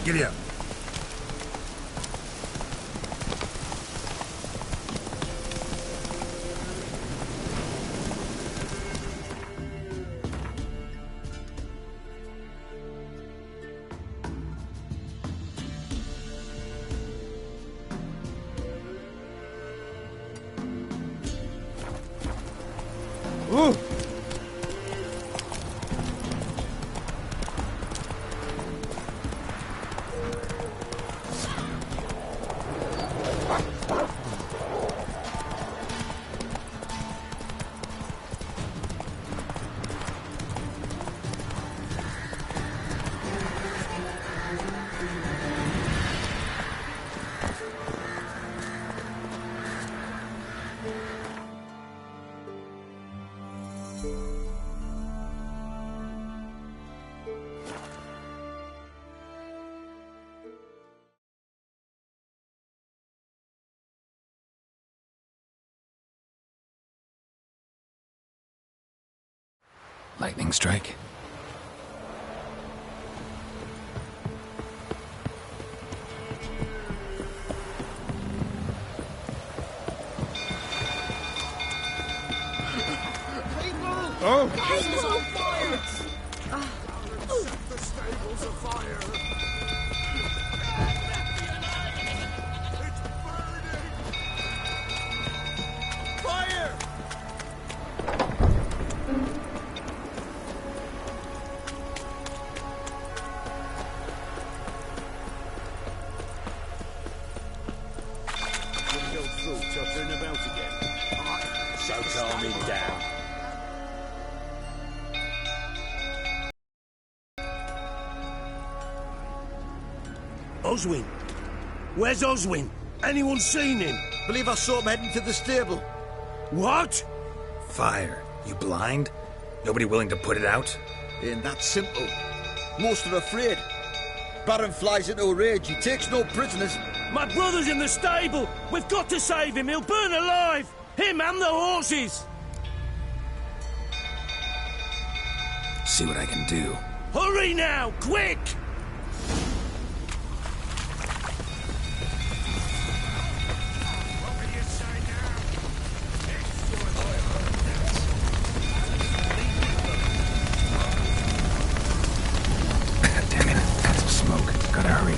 Giddy up. Ooh! Lightning strike. Oh! It's on fire! Set the stables afire! It's burning! Fire! We'll go through till turn about again. So calm me down. Oswin? Where's Oswin? Anyone seen him? Believe I saw him heading to the stable. What? Fire. You blind? Nobody willing to put it out? Ain't that simple. Most are afraid. Barón flies into a rage. He takes no prisoners. My brother's in the stable! We've got to save him! He'll burn alive! Him and the horses! See what I can do. Hurry now! Quick! Damn it. That's some smoke. Gotta hurry.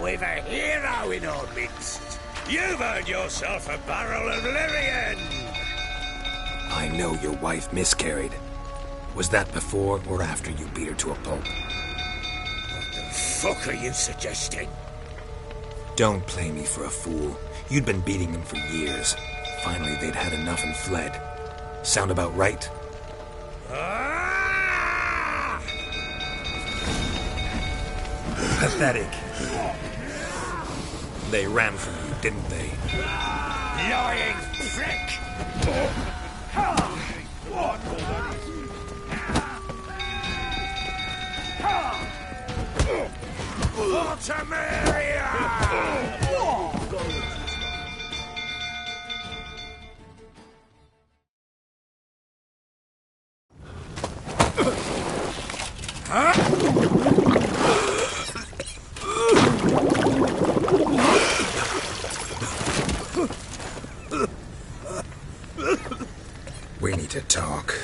We've a hero in our midst. You've earned yourself a barrel of Lyrian! I know your wife miscarried. Was that before or after you beat her to a pulp? What the fuck are you suggesting? Don't play me for a fool. You'd been beating them for years. Finally, they'd had enough and fled. Sound about right? Ah! Pathetic. They ran from you, didn't they? Lying prick! Fortamaria! We need to talk.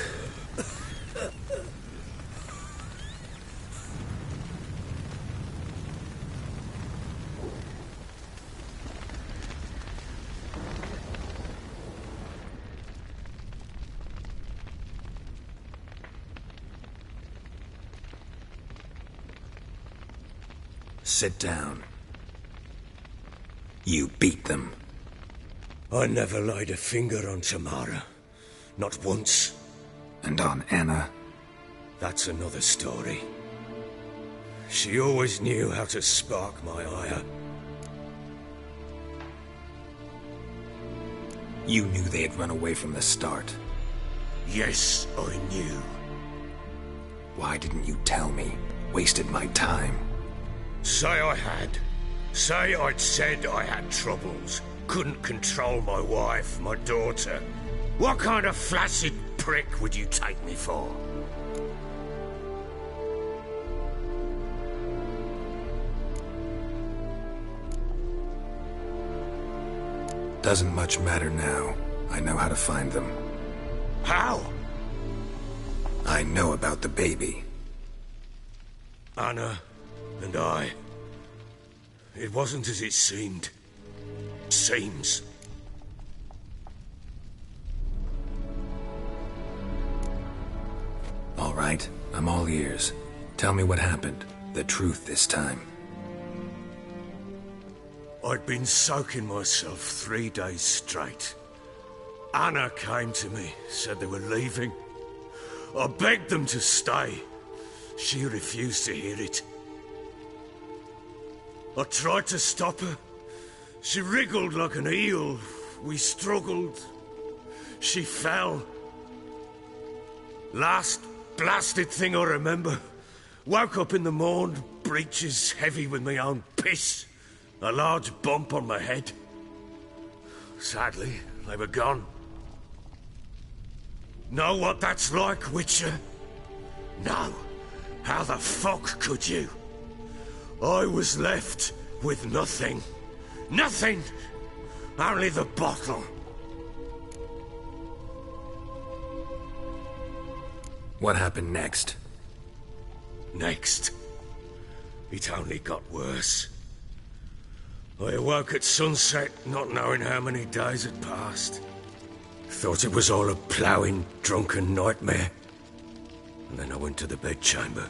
Sit down. You beat them. I never laid a finger on Tamara. Not once. And on Anna? That's another story. She always knew how to spark my ire. You knew they had run away from the start. Yes, I knew. Why didn't you tell me? Wasted my time. Say I had. Say I'd said I had troubles. Couldn't control my wife, my daughter. What kind of flaccid prick would you take me for? Doesn't much matter now. I know how to find them. How? I know about the baby. Anna and I. It wasn't as it seemed. Seems. All right, I'm all ears. Tell me what happened. The truth this time. I'd been soaking myself 3 days straight. Anna came to me, said they were leaving. I begged them to stay. She refused to hear it. I tried to stop her. She wriggled like an eel. We struggled. She fell. Last blasted thing I remember. Woke up in the morn, breeches heavy with my own piss. A large bump on my head. Sadly, they were gone. Know what that's like, Witcher? No. How the fuck could you? I was left with nothing. Nothing! Only the bottle. What happened next? Next. It only got worse. I awoke at sunset, not knowing how many days had passed. Thought it was all a ploughing, drunken nightmare. And then I went to the bedchamber,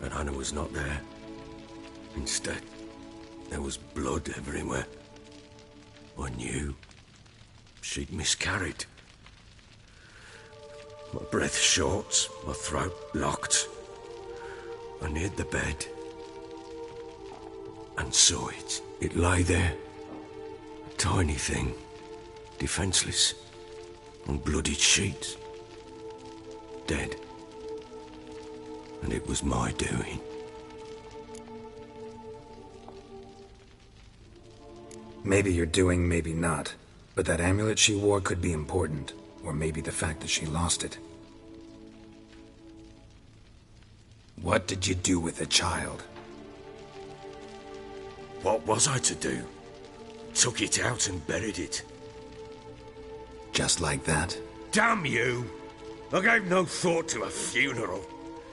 and Anna was not there. Instead, there was blood everywhere. I knew she'd miscarried. My breath short, my throat locked. I neared the bed and saw it. It lay there, a tiny thing, defenseless, on bloodied sheets, dead. And it was my doing. Maybe you're doing, maybe not. But that amulet she wore could be important. Or maybe the fact that she lost it. What did you do with the child? What was I to do? Took it out and buried it. Just like that? Damn you! I gave no thought to a funeral.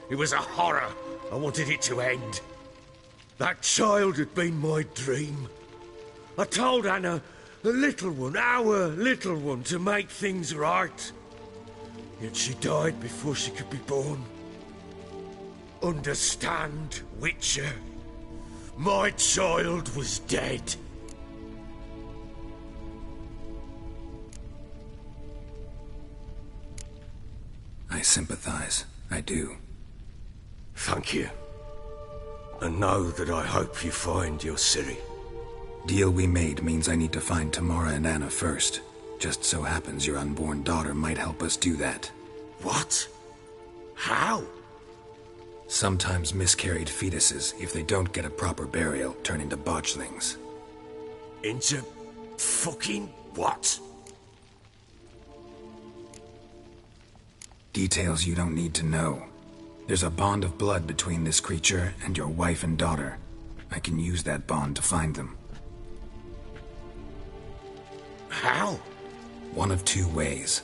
It was a horror. I wanted it to end. That child had been my dream. I told Anna The little one, our little one, to make things right. Yet she died before she could be born. Understand, Witcher? My child was dead. I sympathize. I do. Thank you. And know that I hope you find your Ciri. Deal we made means I need to find Tamara and Anna first. Just so happens your unborn daughter might help us do that. What? How? Sometimes miscarried fetuses, if they don't get a proper burial, turn into botchlings. Into fucking what? Details you don't need to know. There's a bond of blood between this creature and your wife and daughter. I can use that bond to find them. How? One of two ways.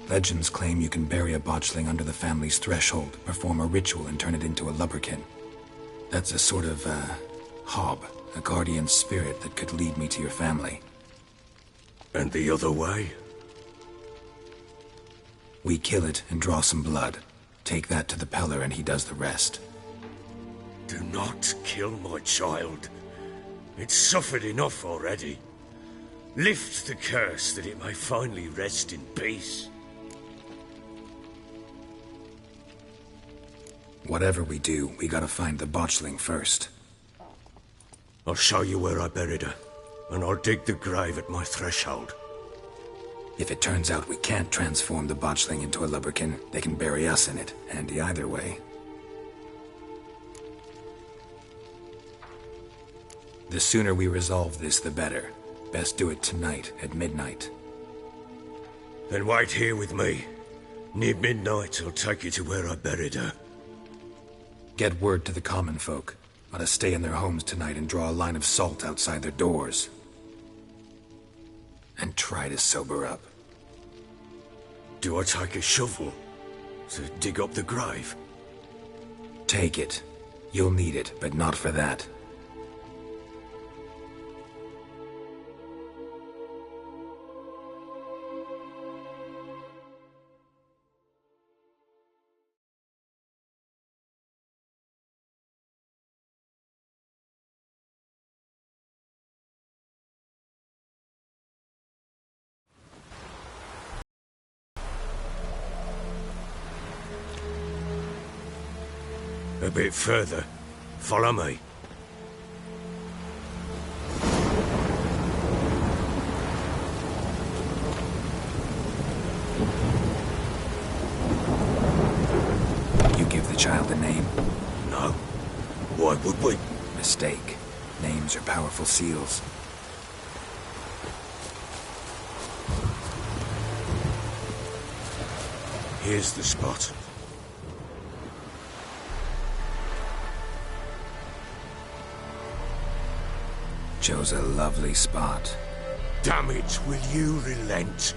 Legends claim you can bury a botchling under the family's threshold, perform a ritual, and turn it into a lubberkin. That's a sort of, hob, a guardian spirit that could lead me to your family. And the other way? We kill it and draw some blood. Take that to the Peller and he does the rest. Do not kill my child. It's suffered enough already. Lift the curse that it may finally rest in peace. Whatever we do, we gotta find the botchling first. I'll show you where I buried her, and I'll dig the grave at my threshold. If it turns out we can't transform the botchling into a lubberkin, they can bury us in it. Handy either way. The sooner we resolve this, the better. Best do it tonight, at midnight. Then wait here with me. Near midnight, I'll take you to where I buried her. Get word to the common folk. Let us stay in their homes tonight and draw a line of salt outside their doors. And try to sober up. Do I take a shovel to dig up the grave? Take it. You'll need it, but not for that. A bit further. Follow me. You give the child a name? No. Why would we? Mistake. Names are powerful seals. Here's the spot. Chose a lovely spot. Damn it, will you relent?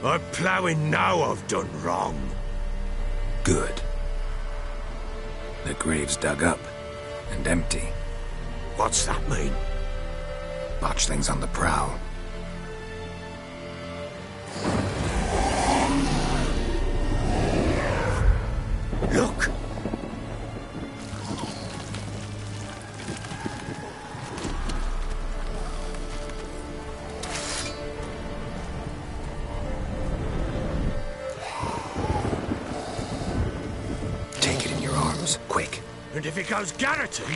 I'm ploughing now I've done wrong. Good. The grave's dug up and empty. What's that mean? Botchling's on the prowl. Look! Take it in your arms, quick. And if it goes garroting,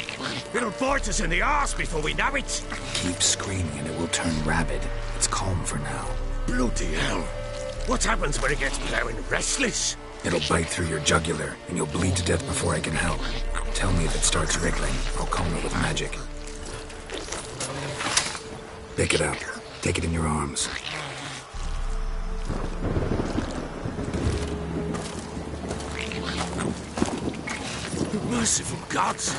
it'll bite us in the arse before we know it. Keep screaming and it will turn rabid. It's calm for now. Bloody hell. What happens when it gets plowing restless? It'll bite through your jugular, and you'll bleed to death before I can help. Tell me if it starts wriggling. I'll calm it with magic. Pick it up. Take it in your arms. Merciful gods!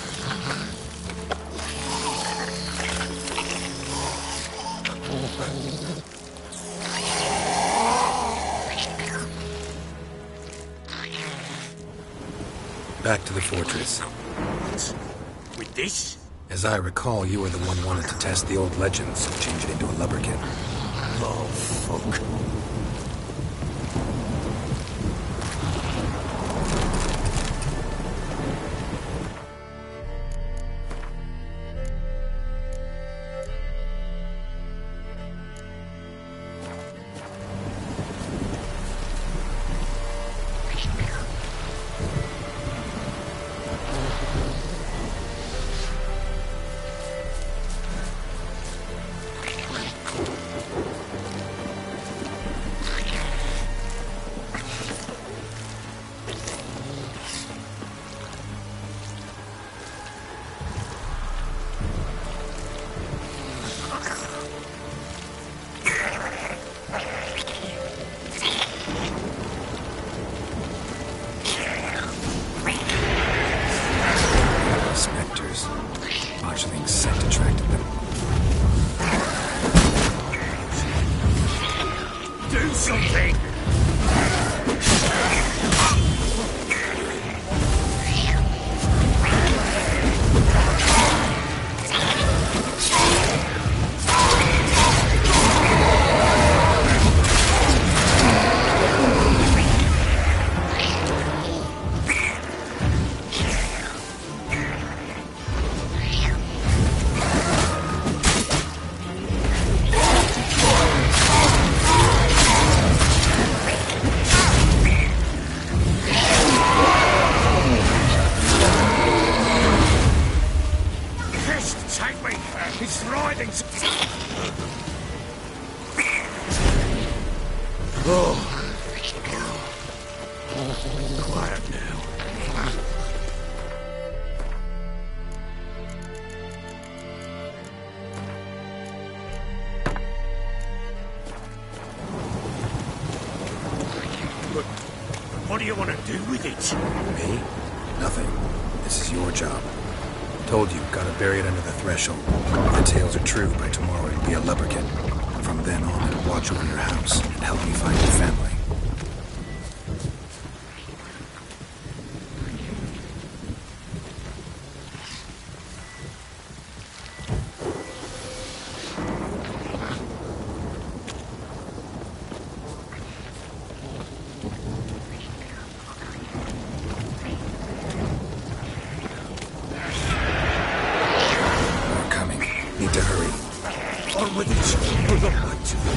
Back to the fortress. What? With this? As I recall, you were the one wanted to test the old legends and change it into a lubberkin. Oh, fuck. Quiet now. But what do you want to do with it? Me? Nothing. This is your job. Told you, gotta bury it under the threshold. If the tales are true, by tomorrow it'll be a lubberkin. From then on, it'll watch over your house and help me find your family. Need to hurry. On with it. We're not going to the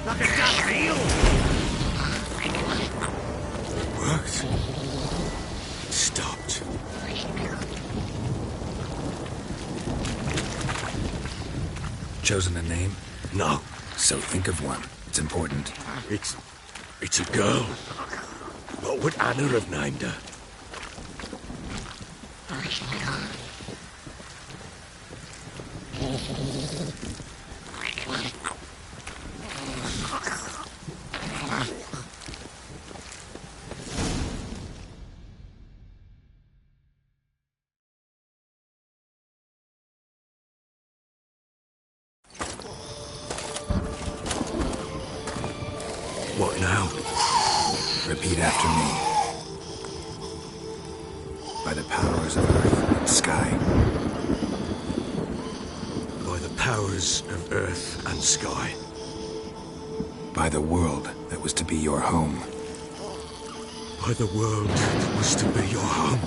like a damn eel. It worked. It stopped. Chosen a name? No. So think of one. It's important. It's a girl. What would Anna have named her? What now? Repeat after me. By the powers of earth and sky. By the powers of earth and sky. By the world that was to be your home. By the world that was to be your home.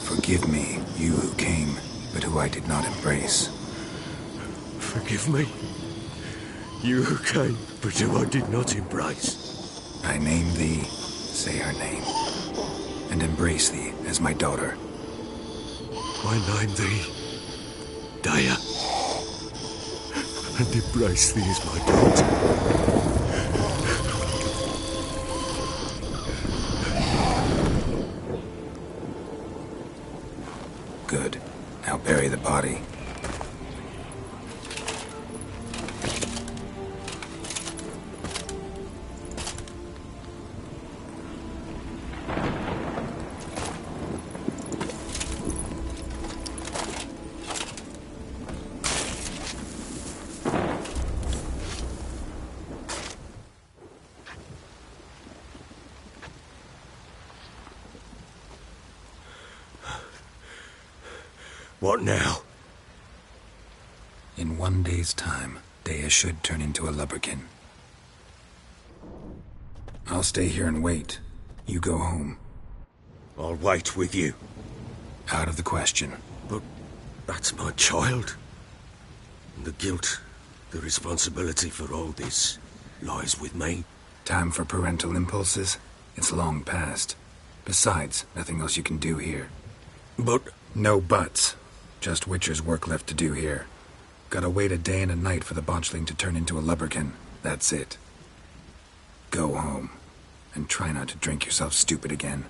Forgive me, you who came, but who I did not embrace. Forgive me, you who came, but who I did not embrace. I name thee, say her name, and embrace thee as my daughter. I name thee, Daya, and embrace thee as my daughter. What now? In 1 day's time, Dea should turn into a lubberkin. I'll stay here and wait. You go home. I'll wait with you. Out of the question. But that's my child. And the guilt, the responsibility for all this, lies with me. Time for parental impulses? It's long past. Besides, nothing else you can do here. But... No buts. Just Witcher's work left to do here. Gotta wait a day and a night for the botchling to turn into a lubberkin. That's it. Go home. And try not to drink yourself stupid again.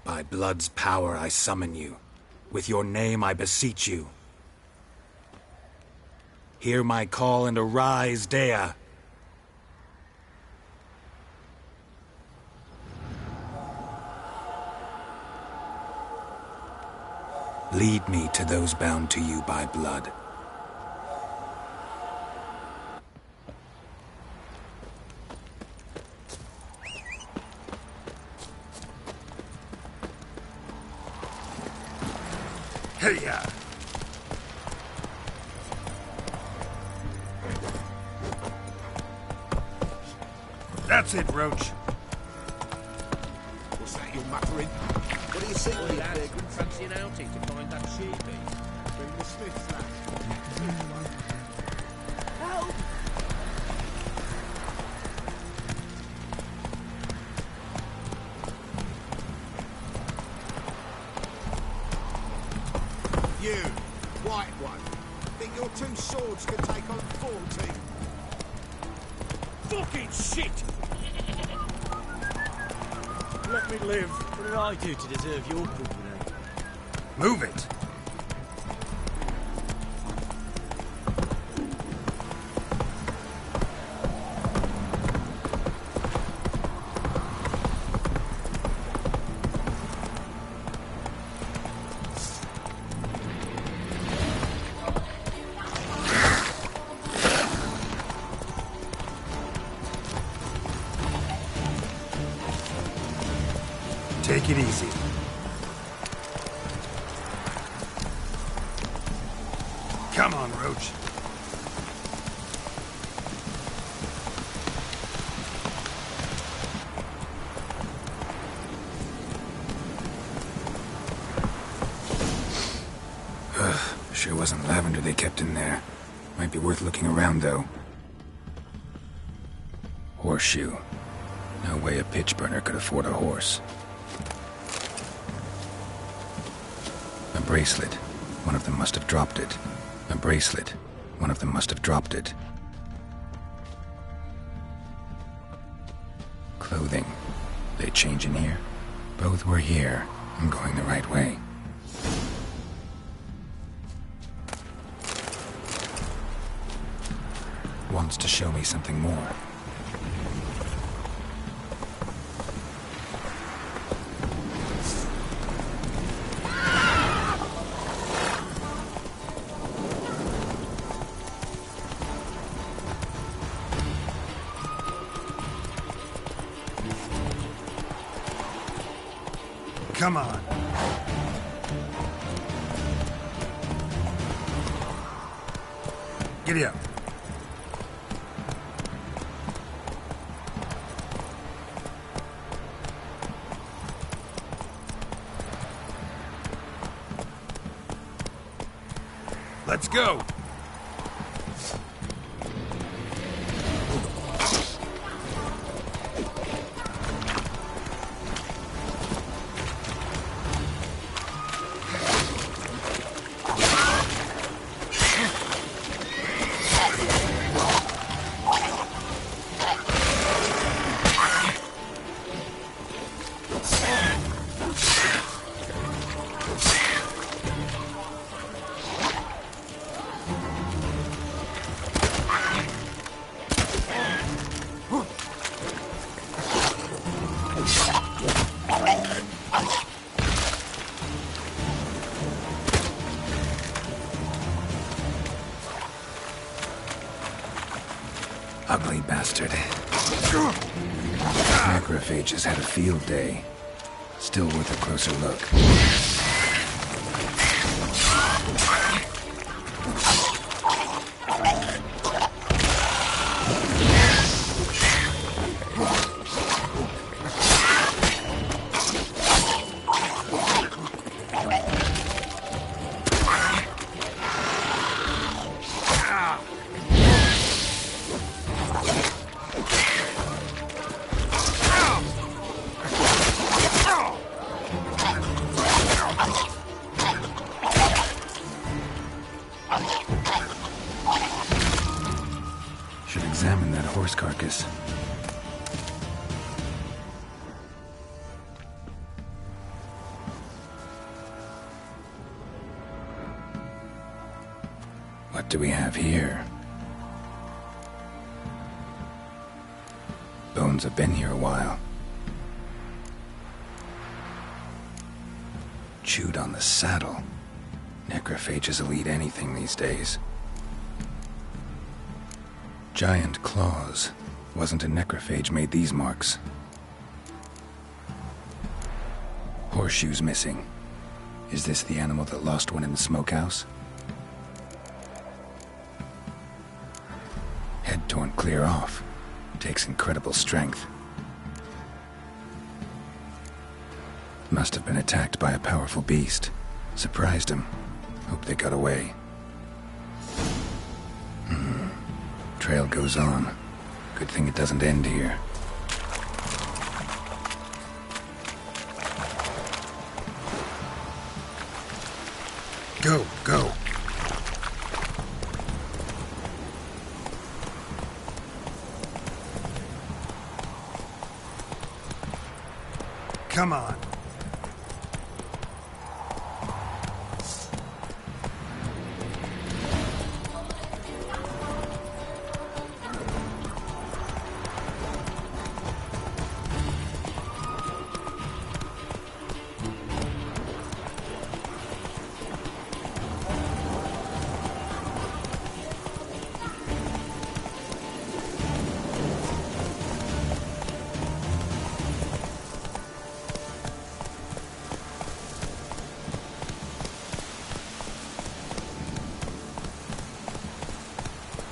By blood's power I summon you. With your name I beseech you. Hear my call and arise, Dea. Lead me to those bound to you by blood. Hey-ya! That's it, Roach. What's that you're muttering? What do you see, you vagrant? Fancy an outing to find that sheepy. Bring the Smiths, lad. Help! You, white one. Think your two swords can take on 40? Fucking shit! Let me live. What did I do to deserve your company? Move it. Take it easy. Come on, Roach. Sure wasn't lavender they kept in there. Might be worth looking around, though. Horseshoe. No way a pitch burner could afford a horse. A bracelet. One of them must have dropped it. A bracelet. One of them must have dropped it. Clothing. They change in here? Both were here. I'm going the right way. Wants to show me something more. Come on. Giddy up. Let's go. Ugly bastard. Necrophages had a field day. Still worth a closer look. Examine that horse carcass. What do we have here? Bones have been here a while. Chewed on the saddle. Necrophages will eat anything these days. Giant claws. Wasn't a necrophage made these marks. Horseshoes missing. Is this the animal that lost one in the smokehouse? Head torn clear off. Takes incredible strength. Must have been attacked by a powerful beast. Surprised him. Hope they got away. Trail goes on. Good thing it doesn't end here. Go, go. Come on.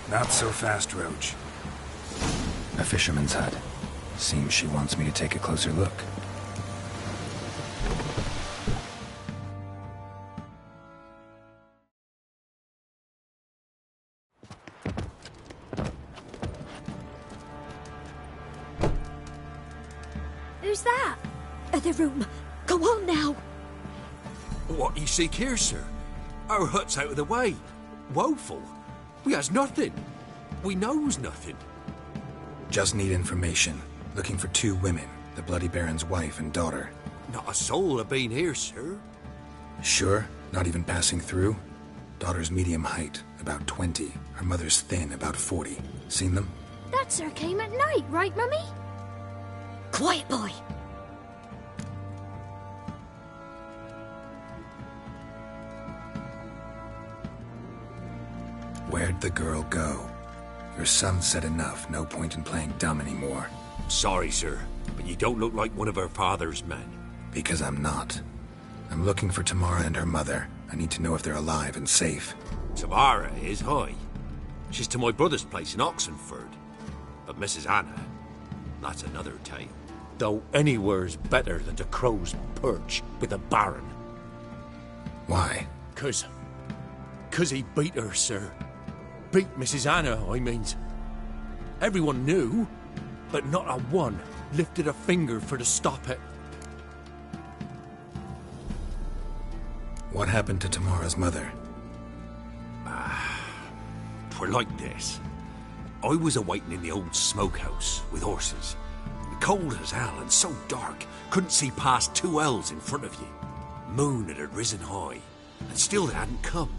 Not so fast, Roach. A fisherman's hut. Seems she wants me to take a closer look. Who's that? Other room. Go on now. What you seek here, sir? Our hut's out of the way. Woeful. We has nothing. We knows nothing. Just need information. Looking for 2 women. The Bloody Baron's wife and daughter. Not a soul have been here, sir. Sure? Not even passing through? Daughter's medium height, about 20. Her mother's thin, about 40. Seen them? That sir came at night, right, Mummy? Quiet, boy. Where'd the girl go? Your son said enough. No point in playing dumb anymore. Sorry, sir, but you don't look like one of her father's men. Because I'm not. I'm looking for Tamara and her mother. I need to know if they're alive and safe. Tamara is high. She's to my brother's place in Oxenford. But Mrs. Anna, that's another tale. Though anywhere's better than the Crow's Perch with the Baron. Why? 'Cause he beat her, sir. Beat Mrs. Anna, I means. Everyone knew, but not a one lifted a finger for to stop it. What happened to Tamara's mother? 'Twere like this. I was awaiting in the old smokehouse with horses. Cold as hell and so dark, couldn't see past 2 ells in front of you. Moon had risen high, and still they hadn't come.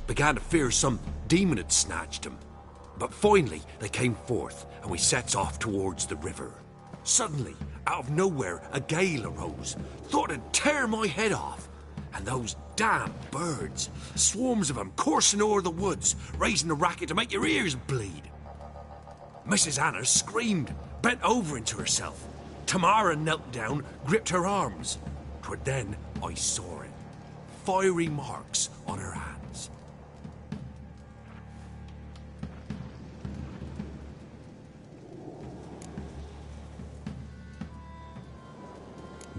Began to fear some demon had snatched them. But finally they came forth, and we sets off towards the river. Suddenly, out of nowhere, a gale arose. Thought it'd tear my head off. And those damn birds, swarms of them coursing o'er the woods, raising a racket to make your ears bleed. Mrs. Anna screamed, bent over into herself. Tamara knelt down, gripped her arms. 'Twere then I saw it. Fiery marks on her hands.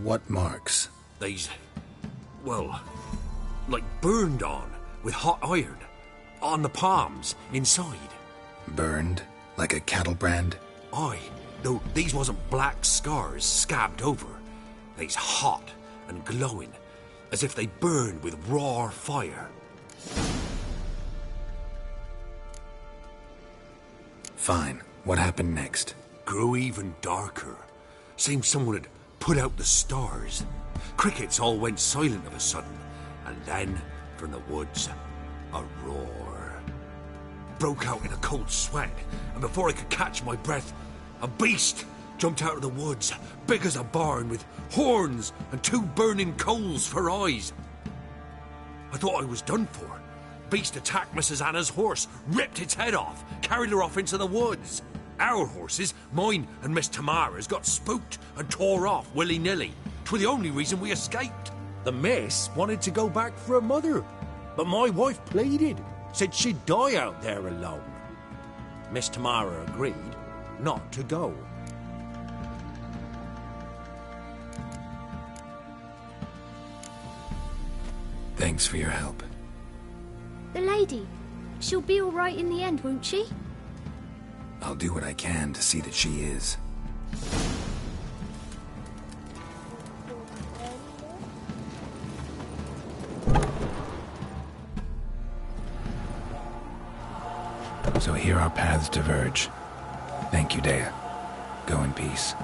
What marks? They's, well, like burned on with hot iron. On the palms, inside. Burned? Like a cattle brand? Aye, though these wasn't black scars scabbed over. They's hot and glowing, as if they burned with raw fire. Fine. What happened next? Grew even darker. Seemed someone had put out the stars. Crickets all went silent of a sudden, and then, from the woods, a roar. Broke out in a cold sweat, and before I could catch my breath, a beast jumped out of the woods, big as a barn, with horns and 2 burning coals for eyes. I thought I was done for. Beast attacked Mrs. Anna's horse, ripped its head off, carried her off into the woods. Our horses, mine and Miss Tamara's, got spooked and tore off willy-nilly. 'Twere the only reason we escaped. The miss wanted to go back for her mother, but my wife pleaded, said she'd die out there alone. Miss Tamara agreed not to go. Thanks for your help. The lady. She'll be all right in the end, won't she? I'll do what I can to see that she is. So here our paths diverge. Thank you, Dea. Go in peace.